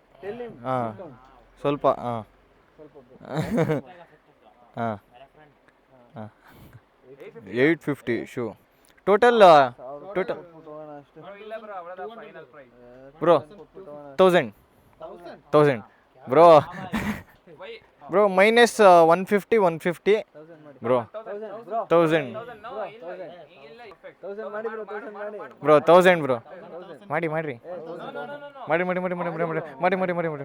ಸ್ವಲ್ಪ 850 shoe total bro. 1000 bro minus 150 bro. 1000 bro. 1000 bro. ಮಾಡಿರಿ ಮಾಡಿ ಮಾಡಿ ಮಾಡಿ ಮಾಡಿ ಮಾಡಿ ಮಾಡಿ ಮಾಡಿ ಮಾಡಿ ಮಾಡಿ ಮಾಡಿ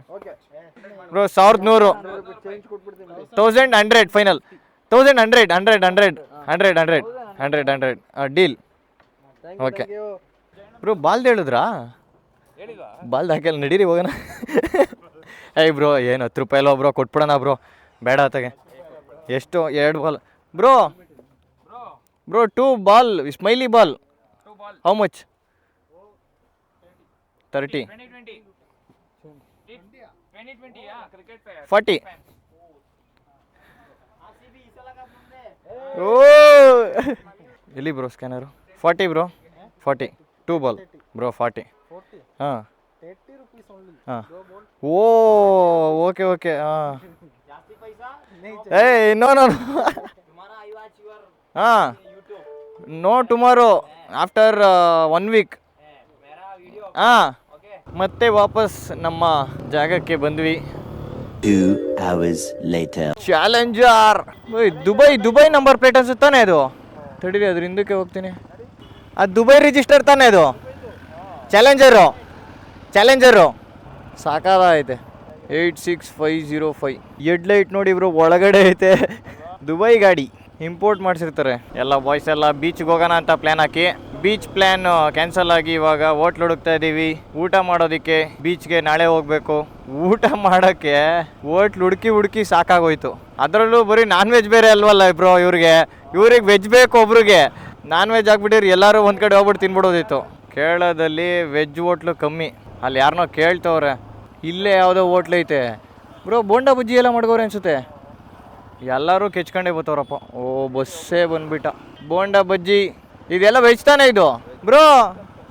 bro 1100 1100 final 1100 deal okay bro ಬಾಲ್ದು ಹೇಳಿದ್ರಾ ಬಾಲ್ದು ಹಾಕಲ್ಲ ನಡೀರಿ ಹೋಗೋಣ ಏಯ್ ಬ್ರೋ ಏನು 10 ರೂಪಾಯಿ ಅಲ್ವ ಬ್ರೋ ಕೊಟ್ಬಿಡೋಣ ಬ್ರೋ ಬೇಡ ಆತಗೆ ಎಷ್ಟು 2 ball bro 2 ball smiley ball how much 30 40 ಓ ಎಲ್ಲಿ ಬ್ರೋ ಸ್ಕ್ಯಾನರು 40 ಬ್ರೋ 40 2 ಬಾಲ್ ಬ್ರೋ 40 ಹಾಂ ಹಾಂ ಓ ಓಕೆ ಓಕೆ ಹಾಂ ಏಯ್ ನೋ ನೋ ಹಾಂ ನೋ ಟುಮಾರೋ ಆಫ್ಟರ್ 1 ವೀಕ್ ಹಾಂ ಮತ್ತೆ ವಾಪಸ್ ನಮ್ಮ ಜಾಗಕ್ಕೆ ಬಂದ್ವಿ 2 hours later. Challenger Dubai number plate ಅನ್ಸುತ್ತೆ ತಾನೇ ಅದು ತಡೀರಿ ಅದ್ರ ಹಿಂದಕ್ಕೆ ಹೋಗ್ತೀನಿ ಅದು ದುಬೈ ರಿಜಿಸ್ಟರ್ ತಾನೇ ಅದು ಚಾಲೆಂಜರು ಸಾಕಾಗೈತೆ 86505 ಹೆಡ್ಲೈಟ್ ನೋಡಿ ಬ್ರೋ ಒಳಗಡೆ ಐತೆ ದುಬೈ ಗಾಡಿ ಇಂಪೋರ್ಟ್ ಮಾಡಿಸಿರ್ತಾರೆ ಎಲ್ಲ ಬಾಯ್ಸ್ ಎಲ್ಲ ಬೀಚ್ಗೆ ಹೋಗೋಣ ಅಂತ ಪ್ಲ್ಯಾನ್ ಹಾಕಿ ಬೀಚ್ ಪ್ಲ್ಯಾನ್ ಕ್ಯಾನ್ಸಲ್ ಆಗಿ ಇವಾಗ ಹೋಟ್ಲ್ ಹುಡುಕ್ತಾ ಇದ್ದೀವಿ ಊಟ ಮಾಡೋದಕ್ಕೆ ಬೀಚ್ಗೆ ನಾಳೆ ಹೋಗಬೇಕು ಊಟ ಮಾಡೋಕ್ಕೆ ಹೋಟ್ಲ್ ಹುಡುಕಿ ಸಾಕಾಗೋಯ್ತು ಅದರಲ್ಲೂ ಬರೀ ನಾನ್ ವೆಜ್ ಬೇರೆ ಅಲ್ವಲ್ಲ ಬ್ರೋ ಇವ್ರಿಗೆ ವೆಜ್ ಬೇಕು ಒಬ್ರಿಗೆ ನಾನ್ ವೆಜ್ ಆಗ್ಬಿಟ್ಟಿರಿ ಎಲ್ಲರೂ ಒಂದು ಕಡೆ ಹೋಗ್ಬಿಟ್ಟು ತಿನ್ಬಿಡೋದಿತ್ತು ಕೇರಳದಲ್ಲಿ ವೆಜ್ ಹೋಟ್ಲು ಕಮ್ಮಿ ಅಲ್ಲಿ ಯಾರನ್ನೋ ಕೇಳ್ತವ್ರೆ ಇಲ್ಲೇ ಯಾವುದೋ ಹೋಟ್ಲ್ ಐತೆ ಬ್ರೋ ಬೋಂಡಾ ಬಜ್ಜಿ ಎಲ್ಲ ಮಾಡ್ಕೋರೆ ಅನ್ಸುತ್ತೆ ಎಲ್ಲರೂ ಕೆಚ್ಕೊಂಡೇ ಬರ್ತಾವ್ರಪ್ಪ ಓ ಬಸ್ಸೇ ಬಂದ್ಬಿಟ್ಟ ಬೋಂಡಾ ಬಜ್ಜಿ ಇದೆಲ್ಲ ವೆಜ್ ತಾನೇ ಇದು ಬ್ರೋ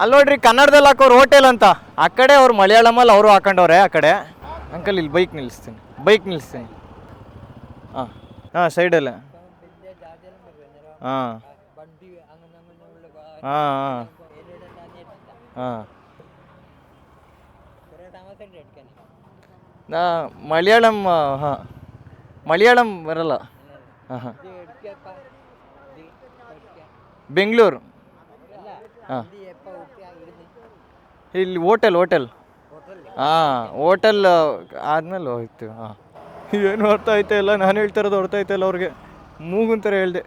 ಅಲ್ಲಿ ನೋಡ್ರಿ ಕನ್ನಡದಲ್ಲಿ ಹಾಕೋರು ಹೋಟೆಲ್ ಅಂತ ಆ ಕಡೆ ಅವ್ರು ಮಲಯಾಳಮಲ್ಲಿ ಅವರು ಹಾಕೊಂಡವ್ರೆ ಆ ಕಡೆ ಅಂಕಲ್ ಇಲ್ಲಿ ಬೈಕ್ ನಿಲ್ಲಿಸ್ತೀನಿ ಹಾಂ ಸೈಡಲ್ಲೇ ಹಾಂ ಹಾಂ ಹಾಂ ಮಲಯಾಳಂ ಹಾಂ ಮಲಯಾಳಂ ಬರಲ್ಲ ಹಾಂ ಬೆಂಗಳೂರು ಹಾಂ ಇಲ್ಲಿ ಹೋಟೆಲ್ ಹಾಂ ಹೋಟೆಲ್ ಆದಮೇಲೆ ಹೋಗ್ತೀವಿ ಹಾಂ ಏನು ಅರ್ಥ ಆಯ್ತಾ ಇಲ್ಲ ನಾನು ಹೇಳ್ತಾ ಇರೋದು ಅರ್ಥ ಆಯ್ತಾ ಇಲ್ಲ ಅವ್ರಿಗೆ ಮೂಗುಂತಾರೆ ಹೇಳ್ದೆ